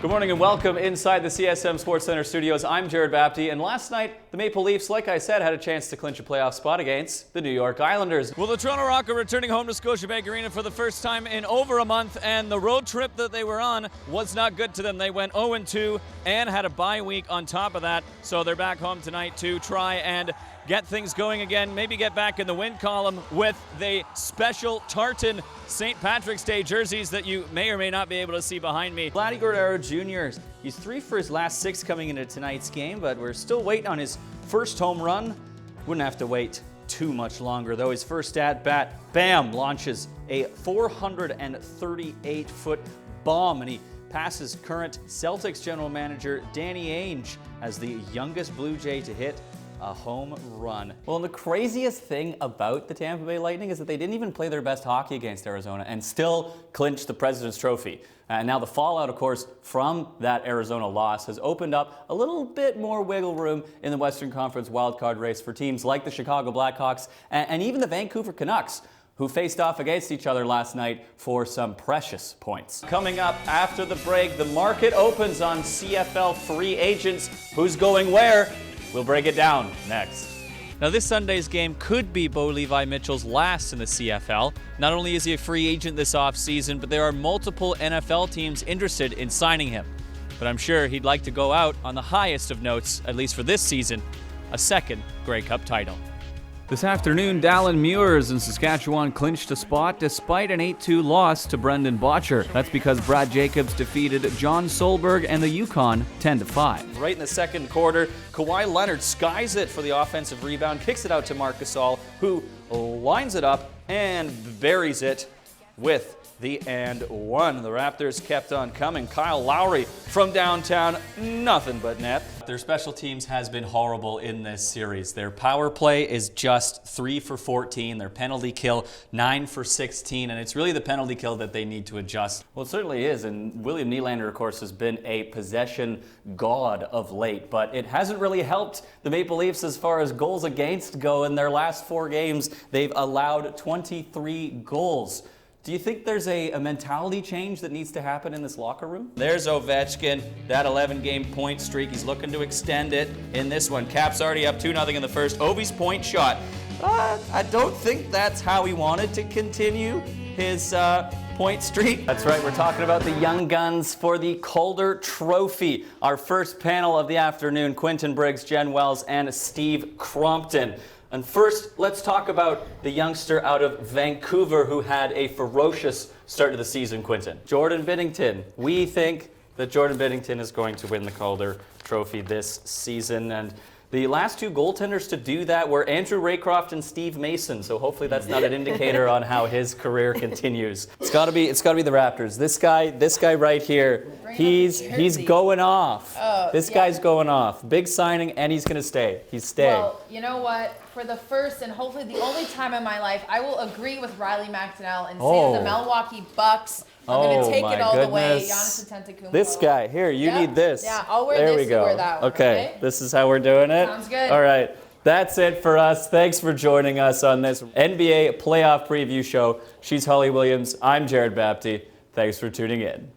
Good morning and welcome inside the CSM Sports Center studios. I'm Jerred Bapty, and last night the Maple Leafs, like I said, had a chance to clinch a playoff spot against the New York Islanders. Well, the Toronto Rock are returning home to Scotiabank Arena for the first time in over a month, and the road trip that they were on was not good to them. They went 0-2 and had a bye week on top of that, so they're back home tonight to try and get things going again, maybe get back in the win column with the special tartan St. Patrick's Day jerseys that you may or may not be able to see behind me. Vladdy Guerrero Jr., he's 3 for his last 6 coming into tonight's game, but we're still waiting on his first home run. Wouldn't have to wait too much longer, though. His first at-bat, bam, launches a 438-foot bomb, and he passes current Celtics general manager Danny Ainge as the youngest Blue Jay to hit a home run. Well, and the craziest thing about the Tampa Bay Lightning is that they didn't even play their best hockey against Arizona and still clinched the President's Trophy. And now the fallout, of course, from that Arizona loss has opened up a little bit more wiggle room in the Western Conference wildcard race for teams like the Chicago Blackhawks and even the Vancouver Canucks, who faced off against each other last night for some precious points. Coming up after the break, the market opens on CFL free agents. Who's going where? We'll break it down next. Now, this Sunday's game could be Bo Levi Mitchell's last in the CFL. Not only is he a free agent this offseason, but there are multiple NFL teams interested in signing him. But I'm sure he'd like to go out on the highest of notes, at least for this season, a second Grey Cup title. This afternoon, Dallin Muirs in Saskatchewan clinched a spot despite an 8-2 loss to Brendan Bottcher. That's because Brad Jacobs defeated John Solberg and the Yukon 10-5. Right in the second quarter, Kawhi Leonard skies it for the offensive rebound, kicks it out to Marc Gasol, who lines it up and buries it with the and one. The Raptors kept on coming. Kyle Lowry from downtown, nothing but net. Their special teams has been horrible in this series. Their power play is just 3 for 14. Their penalty kill, 9 for 16. And it's really the penalty kill that they need to adjust. Well, it certainly is. And William Nylander, of course, has been a possession god of late. But it hasn't really helped the Maple Leafs as far as goals against go. In their last 4 games, they've allowed 23 goals. Do you think there's a mentality change that needs to happen in this locker room? There's Ovechkin, that 11-game point streak. He's looking to extend it in this one. Caps already up 2-0 in the first. Ovi's point shot. I don't think that's how he wanted to continue his point streak. That's right, we're talking about the young guns for the Calder Trophy. Our first panel of the afternoon, Quentin Briggs, Jen Wells, and Steve Crompton. And first, let's talk about the youngster out of Vancouver who had a ferocious start to the season, Quentin. Jordan Binnington. We think that Jordan Binnington is going to win the Calder Trophy this season. And the last 2 goaltenders to do that were Andrew Raycroft and Steve Mason. So hopefully that's not an indicator on how his career continues. It's got to be the Raptors. This guy right here, he's going off. This guy's going off. Big signing, and he's going to stay. He's staying. Well, you know what? For the first and hopefully the only time in my life, I will agree with Riley McDonnell and say that the Milwaukee Bucks are going to take it all the way. Giannis Antetokounmpo. This guy here, you need this. Yeah, I'll wear there this. We go. You wear that one, okay, this is how we're doing it. Sounds good. All right, that's it for us. Thanks for joining us on this NBA playoff preview show. She's Holly Williams. I'm Jerred Bapty. Thanks for tuning in.